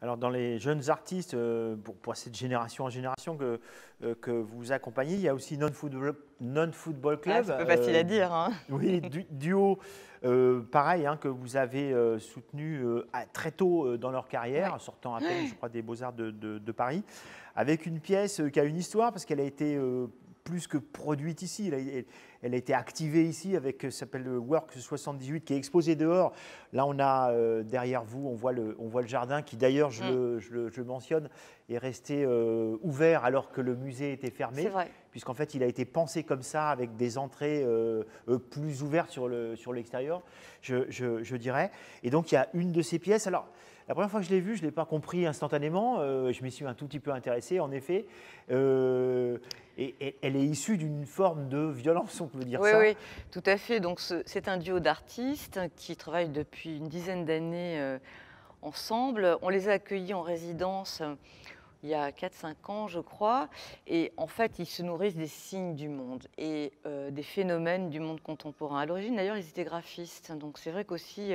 Alors, dans les jeunes artistes, pour cette génération en génération que vous accompagnez, il y a aussi Non-Football Ah, Club. c'est pas facile à dire, hein. Oui, duo, pareil, hein, que vous avez soutenu très tôt dans leur Ouais. carrière, sortant à peine, je crois, des Beaux-Arts de Paris, avec une pièce qui a une histoire, parce qu'elle a été plus que produite ici. Elle a été activée ici avec, ça s'appelle le Work 78, qui est exposé dehors. Là, on a derrière vous, on voit le jardin qui, d'ailleurs, Mm. je le mentionne, est resté ouvert alors que le musée était C'est fermé, vrai. puisqu'en fait, il a été pensé comme ça, avec des entrées plus ouvertes sur l'extérieur, je dirais. Et donc, il y a une de ces pièces. Alors, la première fois que je l'ai vue, je ne l'ai pas compris instantanément. Je m'y suis un tout petit peu intéressé, en effet. Et elle est issue d'une forme de violence, on peut dire Oui, ça. oui, tout à fait. Donc, c'est un duo d'artistes qui travaillent depuis une dizaine d'années ensemble. On les a accueillis en résidence il y a 4-5 ans, je crois. Et en fait, ils se nourrissent des signes du monde et des phénomènes du monde contemporain. À l'origine, d'ailleurs, ils étaient graphistes. Donc, c'est vrai qu'aussi,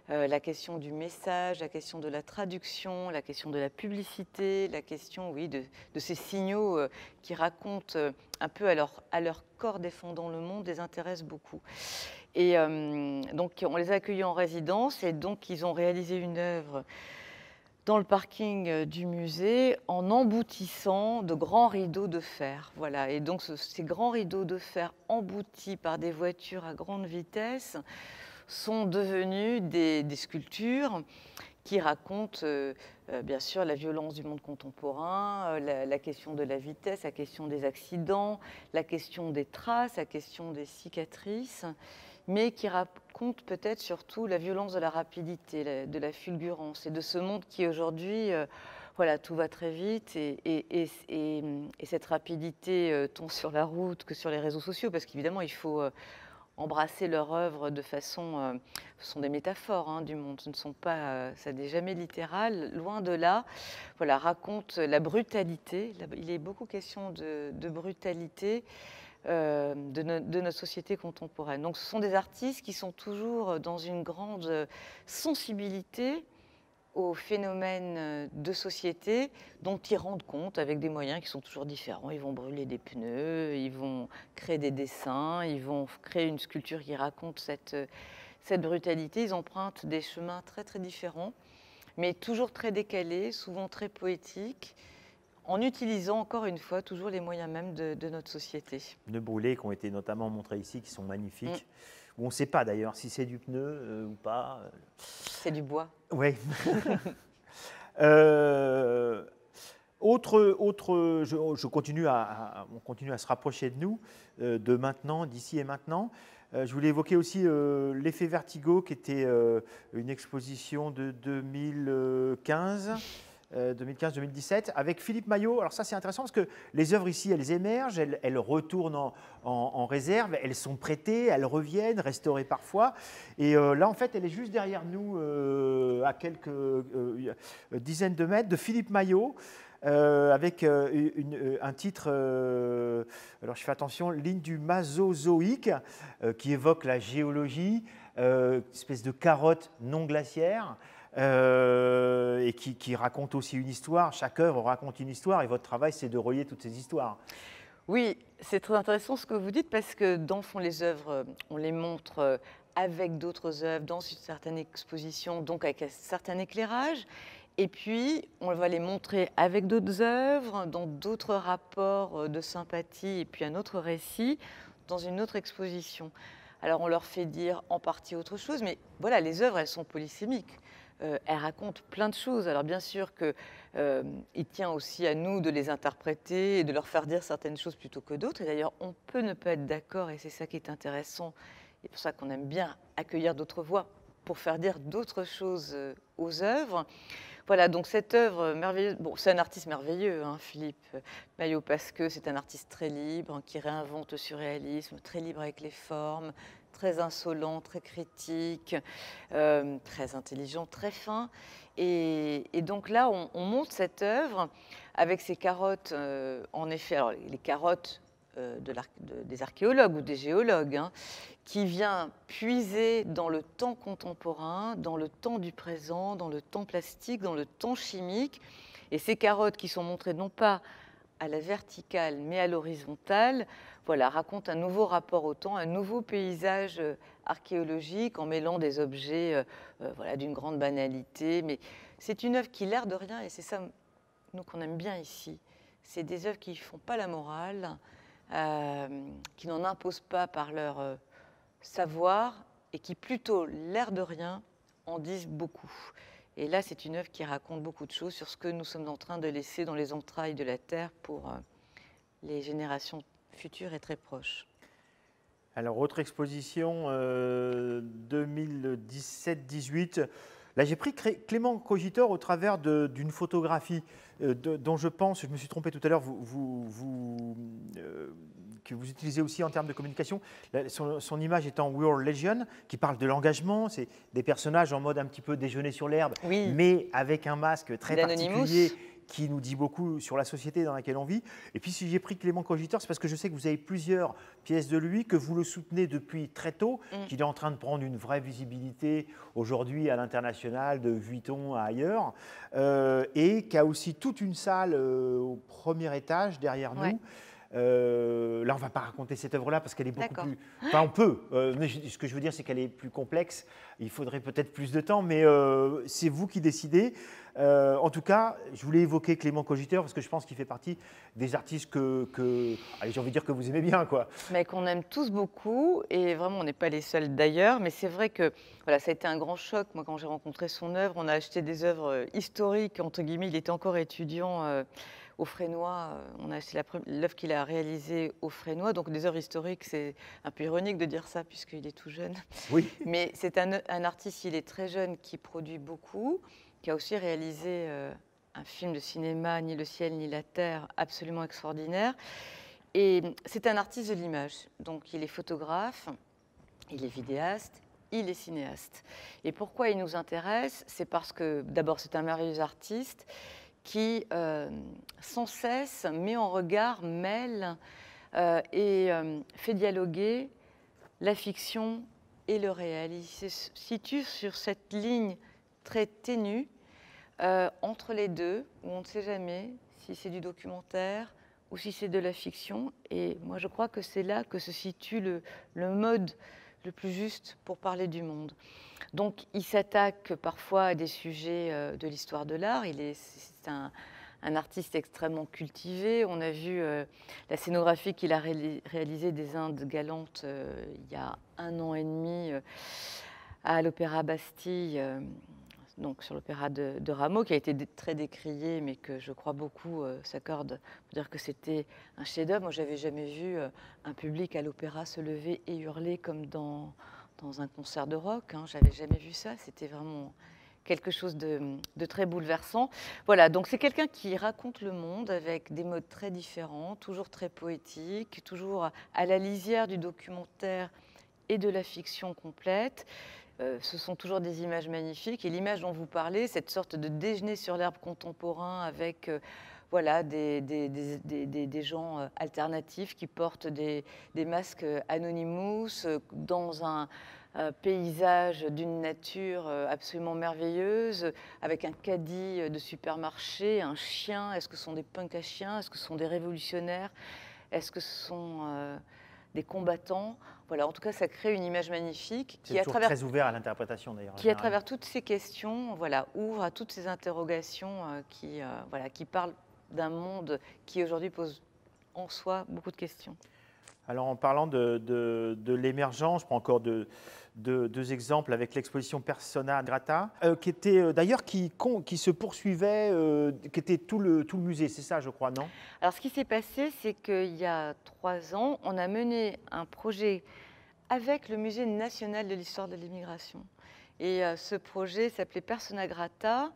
la question du message, la question de la traduction, la question de la publicité, la question, oui, de ces signaux qui racontent un peu à leur corps défendant le monde, les intéresse beaucoup. Et donc, on les a accueillis en résidence et donc, ils ont réalisé une œuvre dans le parking du musée en emboutissant de grands rideaux de fer. Voilà. Et donc, ces grands rideaux de fer emboutis par des voitures à grande vitesse sont devenus des sculptures qui racontent bien sûr la violence du monde contemporain, la question de la vitesse, la question des accidents, la question des traces, la question des cicatrices, mais qui racontent peut-être surtout la violence de la rapidité, de la fulgurance et de ce monde qui aujourd'hui, voilà, tout va très vite et cette rapidité tant sur la route que sur les réseaux sociaux, parce qu'évidemment il faut embrasser leur œuvre de façon... ce sont des métaphores du monde, ce ne sont pas, ça n'est jamais littéral, loin de là. Voilà, raconte la brutalité. Il est beaucoup question de brutalité de notre société contemporaine. Donc ce sont des artistes qui sont toujours dans une grande sensibilité aux phénomènes de société dont ils rendent compte avec des moyens qui sont toujours différents. Ils vont brûler des pneus, ils vont créer des dessins, ils vont créer une sculpture qui raconte cette brutalité. Ils empruntent des chemins très très différents, mais toujours très décalés, souvent très poétiques, en utilisant encore une fois toujours les moyens même de notre société. Pneus brûlés qui ont été notamment montrés ici, qui sont Mm. magnifiques. Où on ne sait pas d'ailleurs si c'est du pneu ou pas. C'est du bois. Oui. Euh, je continue on continue à se rapprocher de nous, de maintenant, d'ici et maintenant. Je voulais évoquer aussi l'effet Vertigo, qui était une exposition de 2015-2017, avec Philippe Maillot. Alors ça, c'est intéressant parce que les œuvres ici, elles émergent, elles retournent en réserve, elles sont prêtées, elles reviennent, restaurées parfois. Et là, en fait, elle est juste derrière nous, à quelques dizaines de mètres, de Philippe Maillot. Avec un titre, alors je fais attention, ligne du Mésozoïque, qui évoque la géologie, une espèce de carotte non glaciaire, et qui raconte aussi une histoire. Chaque œuvre raconte une histoire, et votre travail, c'est de relier toutes ces histoires. Oui, c'est très intéressant ce que vous dites parce que dans le fond, les œuvres, on les montre avec d'autres œuvres, dans une certaine exposition, donc avec un certain éclairage. Et puis, on va les montrer avec d'autres œuvres, dans d'autres rapports de sympathie, et puis un autre récit, dans une autre exposition. Alors, on leur fait dire en partie autre chose, mais voilà, les œuvres, elles sont polysémiques. Elles racontent plein de choses. Alors, bien sûr qu'il tient aussi à nous de les interpréter et de leur faire dire certaines choses plutôt que d'autres. Et d'ailleurs, on peut ne pas être d'accord, et c'est ça qui est intéressant. C'est pour ça qu'on aime bien accueillir d'autres voix pour faire dire d'autres choses aux œuvres. Voilà, donc cette œuvre merveilleuse, bon, c'est un artiste merveilleux, Philippe Maillot, parce que c'est un artiste très libre, qui réinvente le surréalisme, très libre avec les formes, très insolent, très critique, très intelligent, très fin. Et donc là, on monte cette œuvre avec ces carottes, en effet, alors les carottes des archéologues ou des géologues, hein, qui vient puiser dans le temps contemporain, dans le temps du présent, dans le temps plastique, dans le temps chimique. Et ces carottes qui sont montrées non pas à la verticale, mais à l'horizontale, voilà, racontent un nouveau rapport au temps, un nouveau paysage archéologique en mêlant des objets voilà, d'une grande banalité. Mais c'est une œuvre qui, l'air de rien, et c'est ça, nous, qu'on aime bien ici, c'est des œuvres qui ne font pas la morale, qui n'en imposent pas par leur savoir, et qui, plutôt, l'air de rien, en disent beaucoup. Et là, c'est une œuvre qui raconte beaucoup de choses sur ce que nous sommes en train de laisser dans les entrailles de la Terre pour les générations futures et très proches. Alors, autre exposition 2017-18. Là, j'ai pris Clément Cogitor au travers d'une photographie dont je pense, je me suis trompé tout à l'heure, que vous utilisez aussi en termes de communication. Son image est en World Legion, qui parle de l'engagement. C'est des personnages en mode un petit peu déjeuner sur l'herbe, oui, mais avec un masque très particulier qui nous dit beaucoup sur la société dans laquelle on vit. Et puis, si j'ai pris Clément Cogitor, c'est parce que je sais que vous avez plusieurs pièces de lui, que vous le soutenez depuis très tôt, qu'il est en train de prendre une vraie visibilité aujourd'hui à l'international, de Vuitton à ailleurs, et qui a aussi toute une salle au premier étage derrière nous. Là, on ne va pas raconter cette œuvre-là parce qu'elle est beaucoup plus... Enfin, on peut, mais ce que je veux dire, c'est qu'elle est plus complexe. Il faudrait peut-être plus de temps, mais c'est vous qui décidez. En tout cas, je voulais évoquer Clément Cogitor parce que je pense qu'il fait partie des artistes allez, j'ai envie de dire que vous aimez bien, quoi. Mais qu'on aime tous beaucoup, et vraiment, on n'est pas les seuls d'ailleurs. Mais c'est vrai que voilà, ça a été un grand choc. Moi, quand j'ai rencontré son œuvre, on a acheté des œuvres historiques, entre guillemets. Il était encore étudiant au Fresnoy. On a acheté l'œuvre qu'il a réalisée au Fresnoy. Donc, des œuvres historiques, c'est un peu ironique de dire ça puisqu'il est tout jeune. Oui. Mais c'est un artiste, il est très jeune, qui produit beaucoup, qui a aussi réalisé un film de cinéma, Ni le ciel ni la terre, absolument extraordinaire. Et c'est un artiste de l'image. Donc, il est photographe, il est vidéaste, il est cinéaste. Et pourquoi il nous intéresse? C'est parce que, d'abord, c'est un merveilleux artiste qui, sans cesse, met en regard, mêle et fait dialoguer la fiction et le réel. Il se situe sur cette ligne très ténue entre les deux, où on ne sait jamais si c'est du documentaire ou si c'est de la fiction. Et moi, je crois que c'est là que se situe le mode le plus juste pour parler du monde. Donc, il s'attaque parfois à des sujets de l'histoire de l'art. C'est un artiste extrêmement cultivé. On a vu la scénographie qu'il a réalisée des Indes galantes il y a 1 an et demi à l'Opéra Bastille, donc sur l'opéra de Rameau, qui a été très décrié, mais que je crois beaucoup s'accorde pour dire que c'était un chef-d'œuvre. Moi, j'avais jamais vu un public à l'opéra se lever et hurler comme dans un concert de rock. Hein. J'avais jamais vu ça. C'était vraiment quelque chose de très bouleversant. Voilà, donc c'est quelqu'un qui raconte le monde avec des modes très différents, toujours très poétiques, toujours à la lisière du documentaire et de la fiction complète. Ce sont toujours des images magnifiques. Et l'image dont vous parlez, cette sorte de déjeuner sur l'herbe contemporain avec voilà, des gens alternatifs qui portent des masques Anonymous dans un paysage d'une nature absolument merveilleuse, avec un caddie de supermarché, un chien. Est-ce que ce sont des punks à chiens? Est-ce que ce sont des révolutionnaires? Est-ce que ce sont des combattants? Voilà, en tout cas, ça crée une image magnifique qui, très ouvert à l'interprétation d'ailleurs. Qui, à travers toutes ces questions, voilà, ouvre à toutes ces interrogations voilà, qui parlent d'un monde qui aujourd'hui pose en soi beaucoup de questions. Alors, en parlant de l'émergence, je prends encore deux exemples avec l'exposition Persona Grata, qui était d'ailleurs qui se poursuivait, qui était tout le musée, c'est ça, je crois, non? Alors, ce qui s'est passé, c'est qu'il y a 3 ans, on a mené un projet avec le Musée national de l'histoire de l'immigration. Et ce projet s'appelait Persona Grata.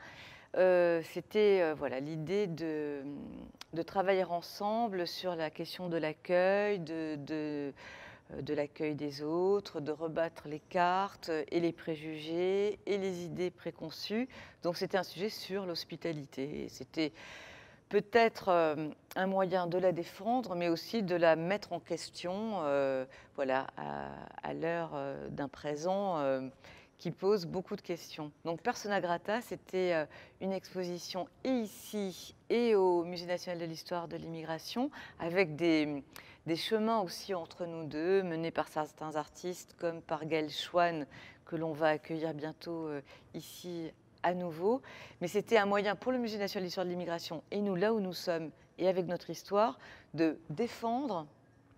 C'était voilà, l'idée de travailler ensemble sur la question de l'accueil, de l'accueil des autres, de rebattre les cartes et les préjugés et les idées préconçues. Donc c'était un sujet sur l'hospitalité. C'était peut-être un moyen de la défendre, mais aussi de la mettre en question, voilà, à l'heure d'un présent qui pose beaucoup de questions. Donc Persona Grata, c'était une exposition et ici et au Musée national de l'histoire de l'immigration, avec des chemins aussi entre nous deux, menés par certains artistes comme par Gaël Chouane, que l'on va accueillir bientôt ici à nouveau. Mais c'était un moyen pour le Musée national de l'histoire de l'immigration et nous, là où nous sommes, et avec notre histoire, de défendre,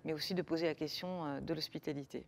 mais aussi de poser la question de l'hospitalité.